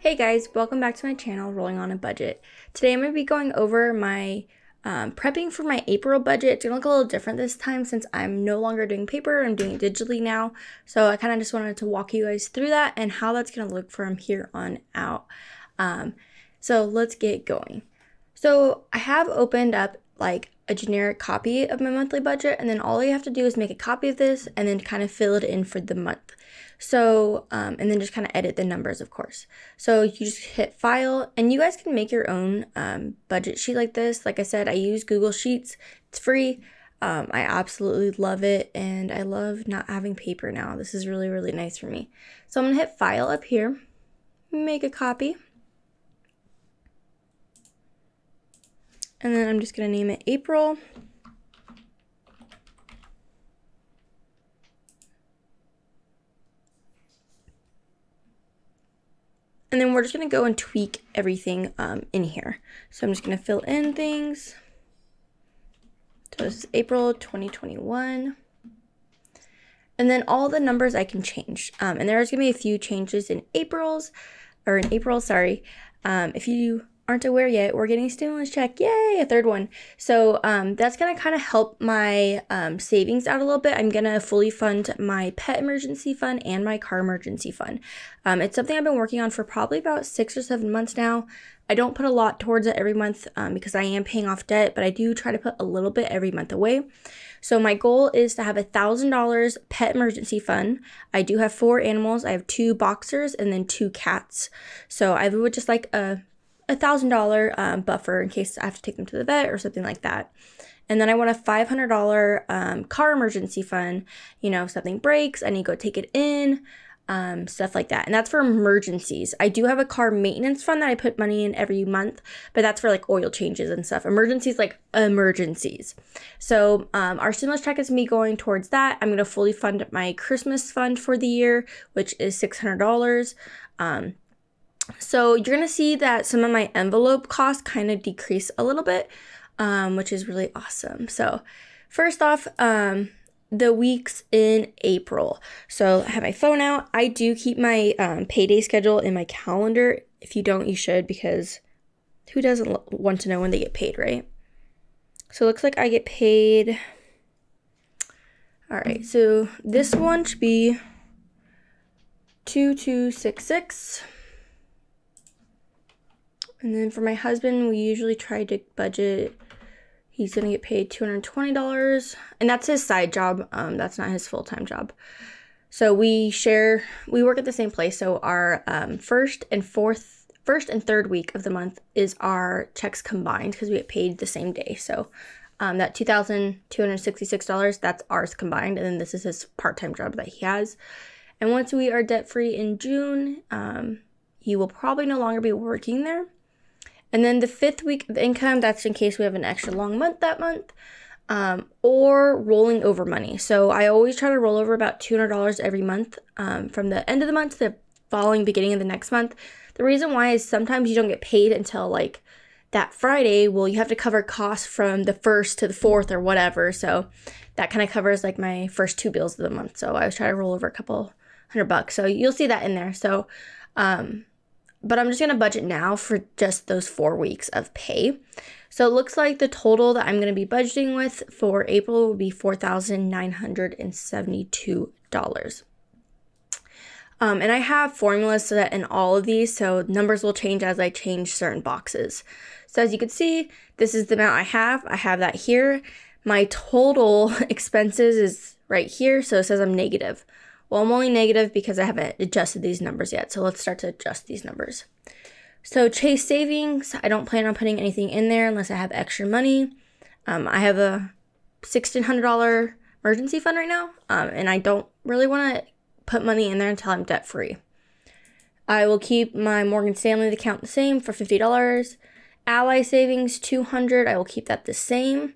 Hey guys, welcome back to my channel, Rolling on a Budget. Today I'm going to be going over my prepping for my April budget. It's going to look a little different this time since I'm no longer doing paper, I'm doing it digitally now. So I kind of just wanted to walk you guys through that and how that's going to look from here on out. So let's get going. So I have opened up like a generic copy of my monthly budget, and then all you have to do is make a copy of this and then kind of fill it in for the month. So, and then just kind of edit the numbers, of course. So you just hit file, and you guys can make your own budget sheet like this. Like I said, I use Google Sheets. It's free. I absolutely love it, and I love not having paper now. This is really, really nice for me. So I'm gonna hit file up here, make a copy. And then I'm just gonna name it April. And then we're just gonna go and tweak everything in here. So I'm just gonna fill in things. So this is April 2021. And then all the numbers I can change. And there's gonna be a few changes in April, sorry. If you aren't aware yet, we're getting a stimulus check, yay, a third one. So that's gonna kind of help my savings out a little bit. I'm gonna fully fund my pet emergency fund and my car emergency fund. It's something I've been working on for probably about 6 or 7 months now. I don't put a lot towards it every month because I am paying off debt, but I do try to put a little bit every month away. So my goal is to have $1,000 pet emergency fund. I do have 4 animals. I have 2 boxers and then 2 cats. So I would just like a $1,000 buffer in case I have to take them to the vet or something like that. And then I want a $500 car emergency fund. You know, if something breaks, I need to go take it in, stuff like that. And that's for emergencies. I do have a car maintenance fund that I put money in every month, but that's for like oil changes and stuff. Emergencies, like emergencies. So our stimulus check is me going towards that. I'm going to fully fund my Christmas fund for the year, which is $600. So you're going to see that some of my envelope costs kind of decrease a little bit, which is really awesome. So first off, the weeks in April. So I have my phone out. I do keep my payday schedule in my calendar. If you don't, you should, because who doesn't want to know when they get paid, right? So it looks like I get paid. All right, so this one should be 2266. And then for my husband, we usually try to budget. He's going to get paid $220. And that's his side job. That's not his full-time job. So we work at the same place. So our first and third week of the month is our checks combined because we get paid the same day. So that $2,266, that's ours combined. And then this is his part-time job that he has. And once we are debt-free in June, he will probably no longer be working there. And then the 5th week of income, that's in case we have an extra long month that month, or rolling over money. So I always try to roll over about $200 every month from the end of the month to the following beginning of the next month. The reason why is sometimes you don't get paid until like that Friday. Well, you have to cover costs from the 1st to the 4th or whatever. So that kind of covers like my first 2 bills of the month. So I always try to roll over a couple $100. So you'll see that in there. So, but I'm just going to budget now for just those 4 weeks of pay. So it looks like the total that I'm going to be budgeting with for April will be $4,972. And I have formulas set in all of these, so numbers will change as I change certain boxes. So as you can see, this is the amount I have. I have that here. My total expenses is right here, so it says I'm negative. Well, I'm only negative because I haven't adjusted these numbers yet. So let's start to adjust these numbers. So Chase savings, I don't plan on putting anything in there unless I have extra money. I have a $1,600 emergency fund right now, and I don't really want to put money in there until I'm debt free. I will keep my Morgan Stanley account the same for $50. Ally savings, $200. I will keep that the same.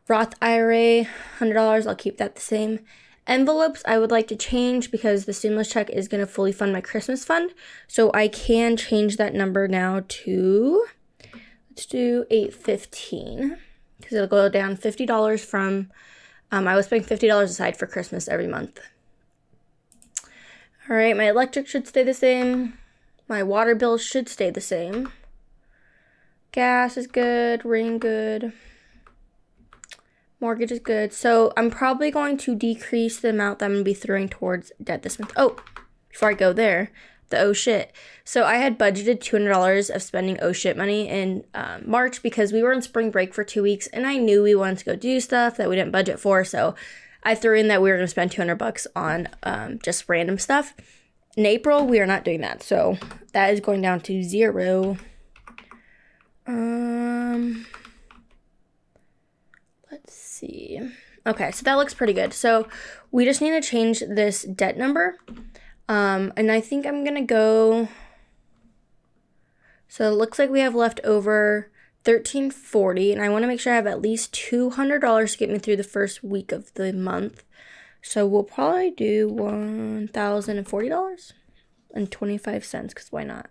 Roth IRA, $100. I'll keep that the same. Envelopes I would like to change because the stimulus check is going to fully fund my Christmas fund. So I can change that number now to, let's do $815 because it'll go down $50 from, I was putting $50 aside for Christmas every month. All right, my electric should stay the same. My water bill should stay the same. Gas is good, rain good. Mortgage is good. So I'm probably going to decrease the amount that I'm going to be throwing towards debt this month. Oh, before I go there, the oh shit. So I had budgeted $200 of spending oh shit money in March because we were on spring break for 2 weeks and I knew we wanted to go do stuff that we didn't budget for. So I threw in that we were going to spend $200 on just random stuff. In April, we are not doing that. So that is going down to 0. Let's see. Okay, so that looks pretty good. So we just need to change this debt number. And I think I'm gonna go. So it looks like we have left over $1,340, and I want to make sure I have at least $200 to get me through the first week of the month. So we'll probably do $1,040.25, because why not?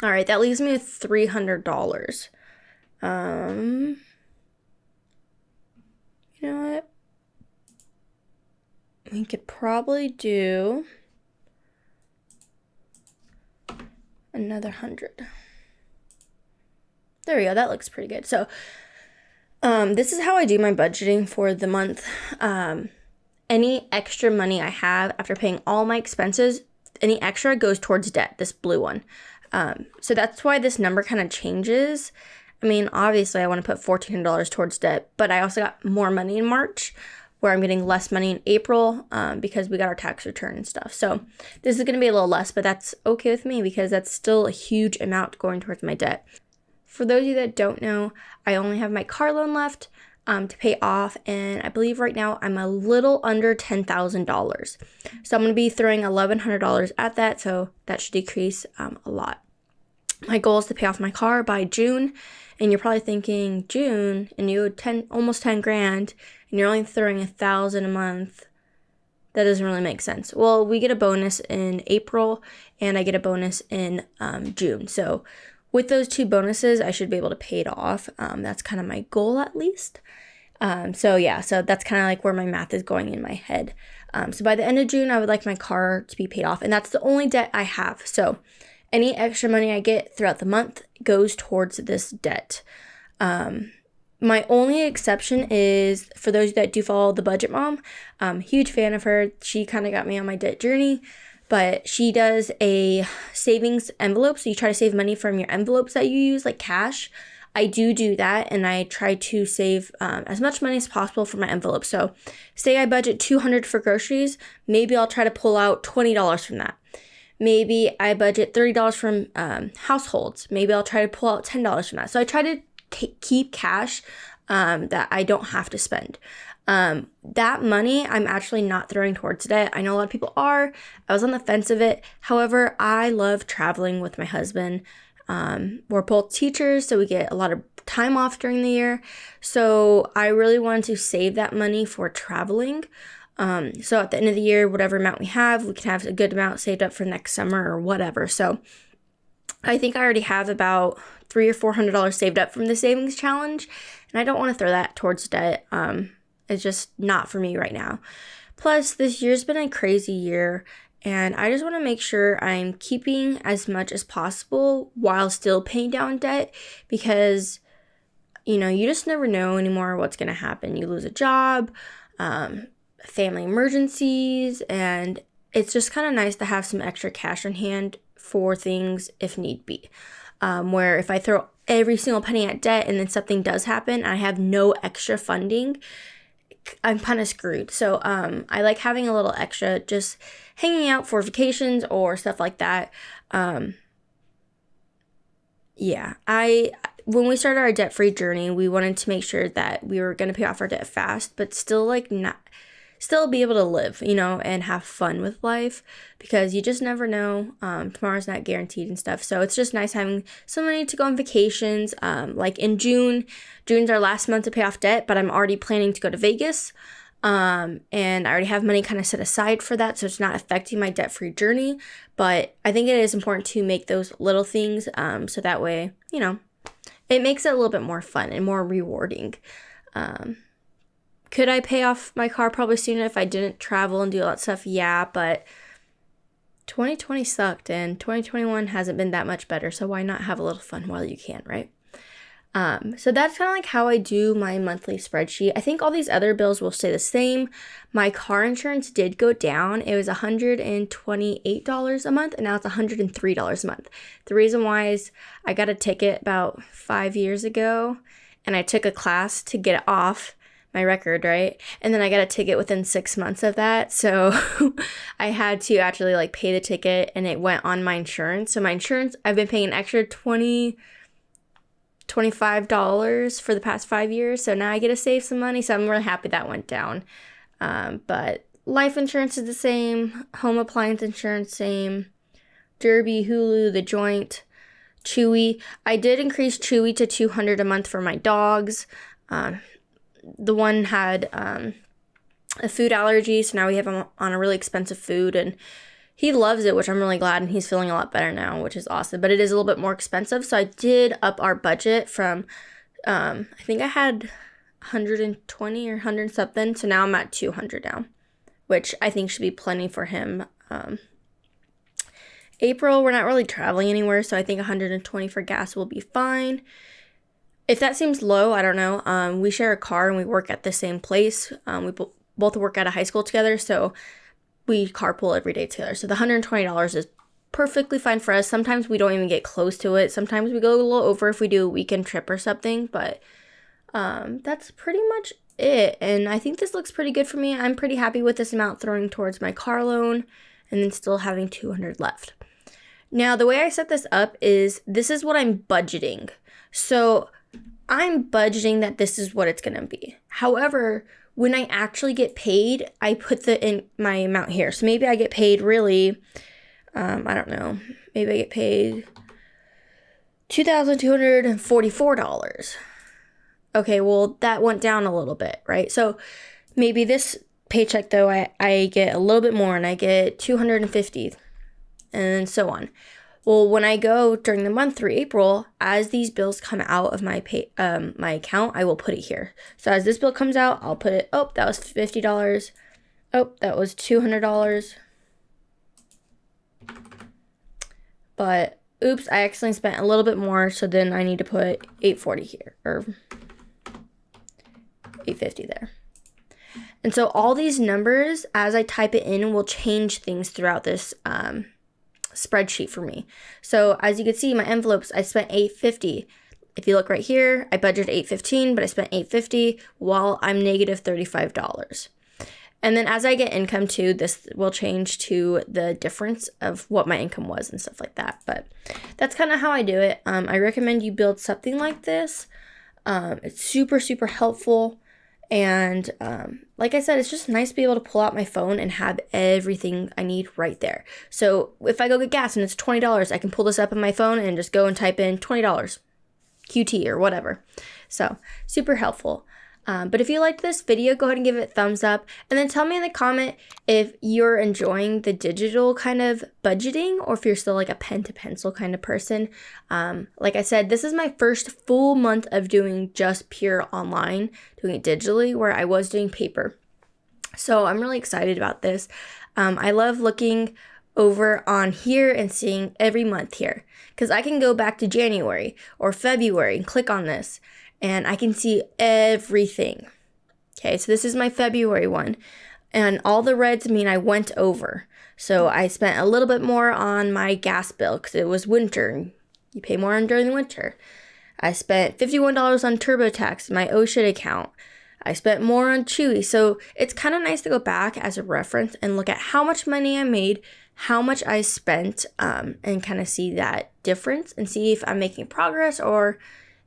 All right, that leaves me with $300. You know what? We could probably do another 100. There we go. That looks pretty good. So, this is how I do my budgeting for the month. Any extra money I have after paying all my expenses, any extra goes towards debt, this blue one. So that's why this number kind of changes. I mean, obviously I want to put $1,400 towards debt, but I also got more money in March, where I'm getting less money in April because we got our tax return and stuff. So this is going to be a little less, but that's okay with me because that's still a huge amount going towards my debt. For those of you that don't know, I only have my car loan left to pay off, and I believe right now I'm a little under $10,000. So I'm going to be throwing $1,100 at that, so that should decrease a lot. My goal is to pay off my car by June, and you're probably thinking, June, and you had almost 10 grand, and you're only throwing $1,000 a month. That doesn't really make sense. Well, we get a bonus in April, and I get a bonus in June. So with those two bonuses, I should be able to pay it off. That's kind of my goal, at least. So that's kind of like where my math is going in my head. So by the end of June, I would like my car to be paid off, and that's the only debt I have. So any extra money I get throughout the month goes towards this debt. My only exception is for those that do follow the Budget Mom. Huge fan of her. She kind of got me on my debt journey, but she does a savings envelope. So you try to save money from your envelopes that you use, like cash. I do that, and I try to save as much money as possible for my envelope. So say I budget $200 for groceries, maybe I'll try to pull out $20 from that. Maybe I budget $30 from households. Maybe I'll try to pull out $10 from that. So I try to keep cash that I don't have to spend. That money I'm actually not throwing towards debt. I know a lot of people are. I was on the fence of it. However, I love traveling with my husband. We're both teachers, so we get a lot of time off during the year. So I really wanted to save that money for traveling. So at the end of the year, whatever amount we can have a good amount saved up for next summer or whatever. So I think I already have about $300 or $400 saved up from the savings challenge, and I don't want to throw that towards debt. It's just not for me right now. Plus, this year's been a crazy year, and I just want to make sure I'm keeping as much as possible while still paying down debt, because, you just never know anymore what's going to happen. You lose a job, family emergencies, and it's just kind of nice to have some extra cash on hand for things if need be. Where if I throw every single penny at debt and then something does happen and I have no extra funding, I'm kind of screwed. So I like having a little extra just hanging out for vacations or stuff like that. When we started our debt-free journey, we wanted to make sure that we were going to pay off our debt fast, but still be able to live, and have fun with life, because you just never know. Tomorrow's not guaranteed and stuff. So it's just nice having some money to go on vacations. Like in June's our last month to pay off debt, but I'm already planning to go to Vegas. And I already have money kind of set aside for that, so it's not affecting my debt-free journey. But I think it is important to make those little things, so that way, it makes it a little bit more fun and more rewarding. Could I pay off my car probably sooner if I didn't travel and do all that stuff? Yeah, but 2020 sucked and 2021 hasn't been that much better, so why not have a little fun while you can, right? So that's kind of like how I do my monthly spreadsheet. I think all these other bills will stay the same. My car insurance did go down. It was $128 a month, and now it's $103 a month. The reason why is I got a ticket about 5 years ago, and I took a class to get it off my record, right? And then I got a ticket within 6 months of that. So I had to actually like pay the ticket, and it went on my insurance. So my insurance, I've been paying an extra $25 for the past 5 years, so now I get to save some money, so I'm really happy that went down. But life insurance is the same, home appliance insurance same, Derby, Hulu, The Joint, Chewy. I did increase Chewy to $200 a month for my dogs. The one had a food allergy, so now we have him on a really expensive food, and he loves it, which I'm really glad, and he's feeling a lot better now, which is awesome. But it is a little bit more expensive, so I did up our budget from, I think I had 120 or 100 something, so now I'm at 200 now, which I think should be plenty for him. April, we're not really traveling anywhere, so I think 120 for gas will be fine. If that seems low, I don't know. We share a car and we work at the same place. We both work at a high school together, so we carpool every day together. So the $120 is perfectly fine for us. Sometimes we don't even get close to it. Sometimes we go a little over if we do a weekend trip or something, but that's pretty much it. And I think this looks pretty good for me. I'm pretty happy with this amount throwing towards my car loan and then still having $200 left. Now, the way I set this up is this is what I'm budgeting. So I'm budgeting that this is what it's going to be. However, when I actually get paid, I put my amount here. So maybe I get paid really, I don't know, maybe I get paid $2,244. Okay, well, that went down a little bit, right? So maybe this paycheck, though, I get a little bit more, and I get $250, and so on. Well, when I go during the month through April, as these bills come out of my my account, I will put it here. So as this bill comes out, I'll put it, oh, that was $50. Oh, that was $200. But, oops, I accidentally spent a little bit more, so then I need to put $840 here, or $850 there. And so all these numbers, as I type it in, will change things throughout this spreadsheet for me. So as you can see, my envelopes, I spent $850. If you look right here, I budgeted $815, but I spent $850 while I'm negative $35. And then as I get income too, this will change to the difference of what my income was and stuff like that. But that's kind of how I do it. I recommend you build something like this. It's super, super helpful. And like I said, it's just nice to be able to pull out my phone and have everything I need right there. So if I go get gas and it's $20, I can pull this up on my phone and just go and type in $20 QT or whatever. So super helpful. But if you liked this video, go ahead and give it a thumbs up. And then tell me in the comment if you're enjoying the digital kind of budgeting or if you're still like a pen to pencil kind of person. Like I said, this is my first full month of doing just pure online, doing it digitally, where I was doing paper. So I'm really excited about this. I love looking over on here and seeing every month here, because I can go back to January or February and click on this and I can see everything. Okay, so this is my February one, and all the reds mean I went over. So I spent a little bit more on my gas bill because it was winter and you pay more during the winter. I spent $51 on TurboTax in my OSHA account. I spent more on Chewy. So it's kind of nice to go back as a reference and look at how much money I made, how much I spent, and kind of see that difference and see if I'm making progress or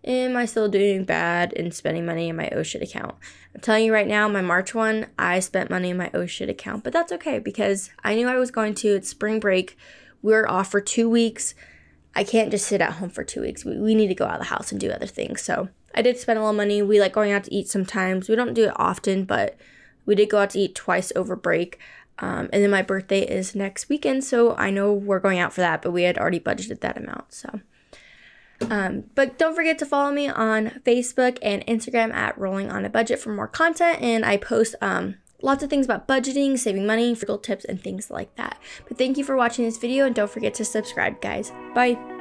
am I still doing bad in spending money in my OSHA account. I'm telling you right now, my March one, I spent money in my OSHA account, but that's okay because I knew I was going to. It's spring break. We're off for 2 weeks. I can't just sit at home for 2 weeks. We need to go out of the house and do other things. So I did spend a little money. We like going out to eat sometimes. We don't do it often, but we did go out to eat twice over break. And then my birthday is next weekend, so I know we're going out for that, but we had already budgeted that amount. So But don't forget to follow me on Facebook and Instagram at Rolling on a Budget for more content. And I post lots of things about budgeting, saving money, frugal tips, and things like that. But thank you for watching this video, and don't forget to subscribe, guys. Bye.